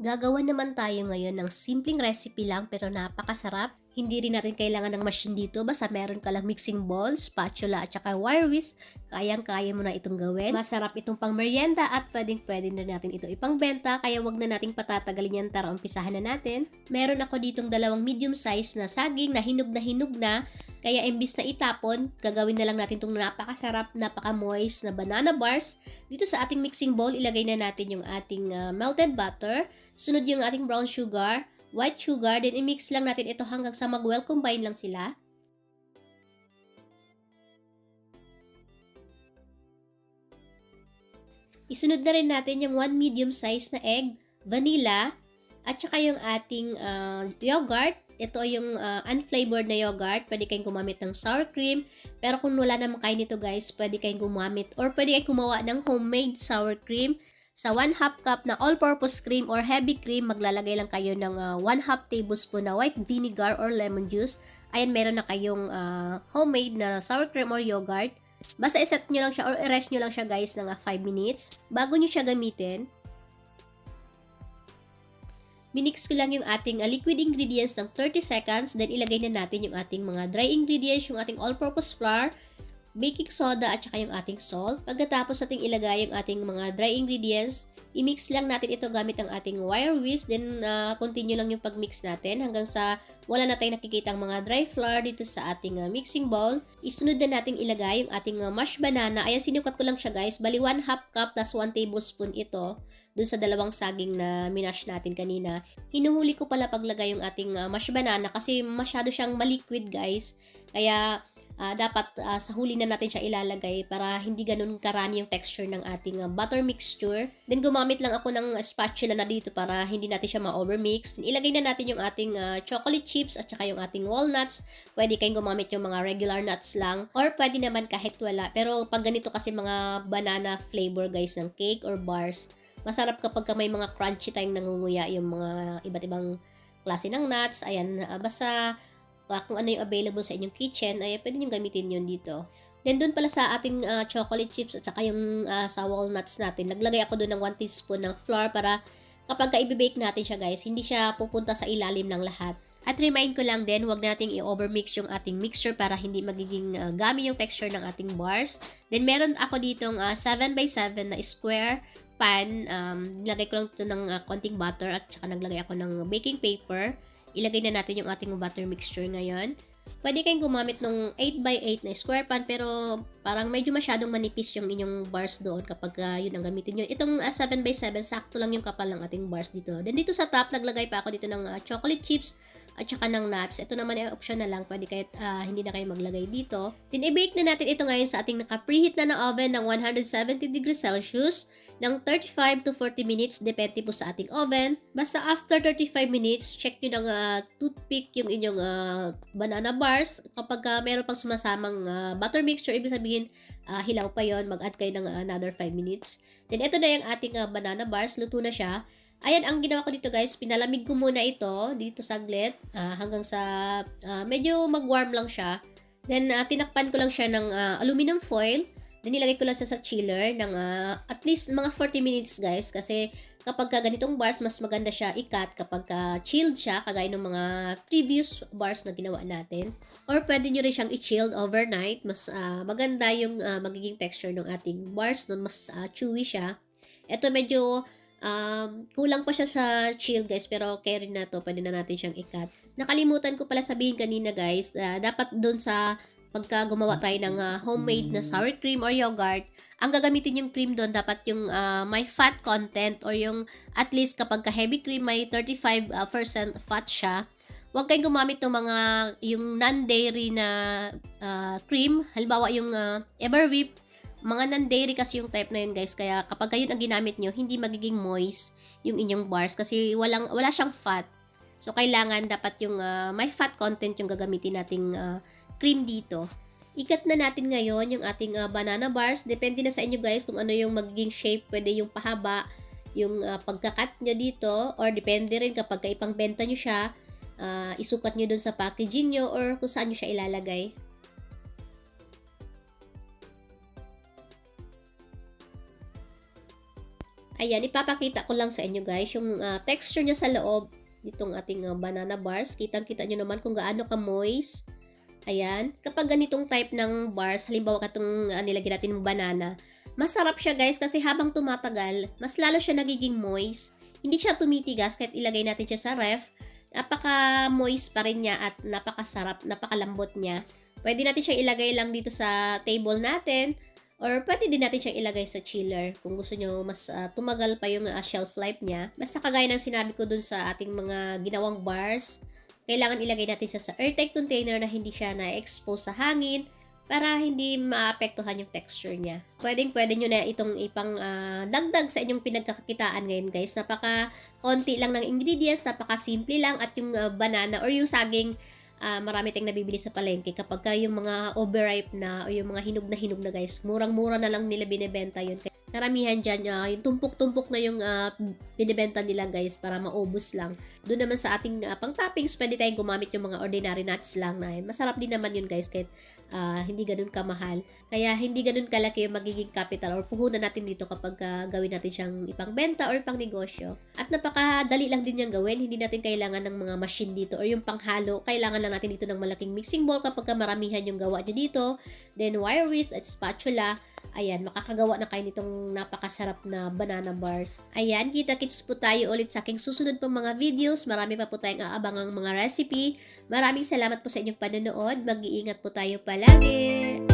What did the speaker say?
Gagawa naman tayo ngayon ng simpleng recipe lang pero napakasarap. Hindi rin natin kailangan ng machine dito, basta meron ka lang mixing bowl, spatula at saka wire whisk, kayang-kaya mo na itong gawin. Masarap itong pang merienda at pwedeng-pwede na natin ito ipangbenta, kaya wag na nating patatagalin yan. Tara, umpisahan na natin. Meron ako ditong dalawang medium size na saging na hinog na, kaya imbis na itapon, gagawin na lang natin itong napakasarap, napaka-moist na banana bars. Dito sa ating mixing bowl, ilagay na natin yung ating melted butter. Sunod yung ating brown sugar, white sugar, then i-mix lang natin ito hanggang sa mag-well combine lang sila. Isunod na rin natin yung 1 medium size na egg, vanilla, at saka yung ating yogurt. Ito yung unflavored na yogurt. Pwede kayong gumamit ng sour cream. Pero kung wala naman kayo nito guys, pwede kayong gumamit or pwede kayong gumawa ng homemade sour cream. Sa 1/2 cup na all-purpose cream or heavy cream, maglalagay lang kayo ng 1/2 tablespoon na white vinegar or lemon juice. Ayan, meron na kayong homemade na sour cream or yogurt. Basta iset nyo lang siya or i-rest nyo lang siya guys ng 5 minutes bago nyo siya gamitin. Minix ko lang yung ating liquid ingredients ng 30 seconds. Then ilagay na natin yung ating mga dry ingredients, yung ating all-purpose flour, baking soda at saka yung ating salt. Pagkatapos nating ilagay yung ating mga dry ingredients, i-mix lang natin ito gamit ang ating wire whisk. Then continue lang yung pag-mix natin hanggang sa wala na tayong nakikita ang mga dry flour dito sa ating mixing bowl. Isunod na nating ilagay yung ating mashed banana. Ayan, sinukat ko lang siya guys. Bali 1/2 cup plus 1 tablespoon ito dun sa dalawang saging na minash natin kanina. Hinuhuli ko pala paglagay yung ating mashed banana kasi masyado siyang maliquid guys. Kaya dapat sa huli na natin siya ilalagay para hindi ganun karani yung texture ng ating butter mixture. Then gumamit lang ako ng spatula na dito para hindi natin siya ma-overmix. Then ilagay na natin yung ating chocolate chips at saka yung ating walnuts. Pwede kayong gumamit yung mga regular nuts lang or pwede naman kahit wala. Pero pag ganito kasi mga banana flavor guys ng cake or bars, masarap kapag may mga crunchy time nangunguya yung mga iba't ibang klase ng nuts. Ayan, basta kung ano yung available sa inyong kitchen, ay pwede nyo gamitin yun dito. Then, doon pala sa ating chocolate chips at saka yung sa walnuts natin, naglagay ako doon ng 1 teaspoon ng flour para kapag i-bake natin siya guys, hindi siya pupunta sa ilalim ng lahat. At remind ko lang din, huwag nating i-overmix yung ating mixture para hindi magiging gummy yung texture ng ating bars. Then, meron ako ditong 7x7 na square pan. Nilagay ko lang ito ng konting butter at saka naglagay ako ng baking paper. Ilagay na natin yung ating butter mixture ngayon. Pwede kayong gumamit ng 8x8 na square pan pero parang medyo masyadong manipis yung inyong bars doon kapag yun ang gamitin nyo. Itong 7x7, sakto lang yung kapal ng ating bars dito. Then dito sa top, naglagay pa ako dito ng chocolate chips at saka ng nuts. Ito naman ay option na lang. Pwede kahit hindi na kayo maglagay dito. Then i-bake na natin ito ngayon sa ating naka-preheat na oven ng 170 degrees Celsius ng 35 to 40 minutes. Depende po sa ating oven. Basta after 35 minutes, check nyo ng toothpick yung inyong banana bars. Kapag meron pang sumasamang butter mixture, ibig sabihin hilaw pa yon, mag-add kayo ng another 5 minutes. Then ito na yung ating banana bars. Luto na siya. Ayan, ang ginawa ko dito guys, pinalamig ko muna ito dito saglit hanggang sa medyo mag-warm lang siya. Then tinakpan ko lang siya ng aluminum foil. Then nilagay ko lang sa chiller ng at least mga 40 minutes guys kasi kapag ganitong bars, mas maganda siya i-cut kapag chilled siya kagaya ng mga previous bars na ginawa natin. Or pwede nyo rin siyang i-chilled overnight. Mas maganda yung magiging texture ng ating bars nun, mas chewy siya. Ito medyo kulang pa siya sa chill guys, pero carry na to, pwede na natin siyang i-cut. Nakalimutan ko pala sabihin kanina guys, dapat doon sa pagka gumawa tayo ng homemade na sour cream or yogurt, ang gagamitin yung cream doon dapat yung may fat content or yung at least kapag heavy cream may 35% fat siya. Huwag kayong gumamit ng mga yung non-dairy na cream, halimbawa yung Everwhip. Mga non-dairy kasi yung type na yun guys, kaya kapag yun ang ginamit nyo, hindi magiging moist yung inyong bars kasi wala siyang fat. So kailangan dapat yung may fat content yung gagamitin nating cream dito. Ikat na natin ngayon yung ating banana bars. Depende na sa inyo guys kung ano yung magiging shape. Pwede yung pahaba, yung pagkakat nyo dito, or depende rin kapag ipangbenta nyo siya, isukat nyo dun sa packaging nyo or kung saan nyo siya ilalagay. Ayan, ipapakita ko lang sa inyo guys, yung texture niya sa loob nitong ating banana bars. Kitang-kita nyo naman kung gaano ka-moist. Ayan, kapag ganitong type ng bars, halimbawa katong nilagyan natin ng banana, masarap siya guys kasi habang tumatagal, mas lalo siya nagiging moist. Hindi siya tumitigas kahit ilagay natin siya sa ref. Napaka-moist pa rin niya at napakasarap, napakalambot niya. Pwede natin siyang ilagay lang dito sa table natin. Or pwede din natin siyang ilagay sa chiller kung gusto nyo mas tumagal pa yung shelf life niya. Basta kagaya ng sinabi ko dun sa ating mga ginawang bars, kailangan ilagay natin siya sa airtight container na hindi siya na-expose sa hangin para hindi maapektuhan yung texture niya. Pwede nyo na itong ipang dagdag sa inyong pinagkakakitaan ngayon guys. Napaka-konti lang ng ingredients, napaka-simple lang at yung banana or yung saging marami tayong nabibili sa palengke kapag yung mga overripe na o yung mga hinog na guys, murang-mura na lang nila binebenta yun. Karamihan dyan, yung tumpok-tumpok na yung binibenta nila guys para maubos lang. Doon naman sa ating pang-toppings, pwede tayong gumamit yung mga ordinary nuts lang na yun. Masarap din naman yun guys kahit hindi ganun kamahal. Kaya hindi ganun kalaki yung magiging capital or puhunan natin dito kapag gawin natin siyang ipangbenta or pang negosyo. At napakadali lang din yung gawin. Hindi natin kailangan ng mga machine dito or yung panghalo. Kailangan lang natin dito ng malaking mixing bowl kapag maramihan yung gawa nyo dito. Then wire whisk at spatula. Ayan, makakagawa na kayo nitong napakasarap na banana bars. Ayan, kita-kits po tayo ulit sa aking susunod pong mga videos. Marami pa po tayong aabangang mga recipe. Maraming salamat po sa inyong panonood. Mag-iingat po tayo palagi.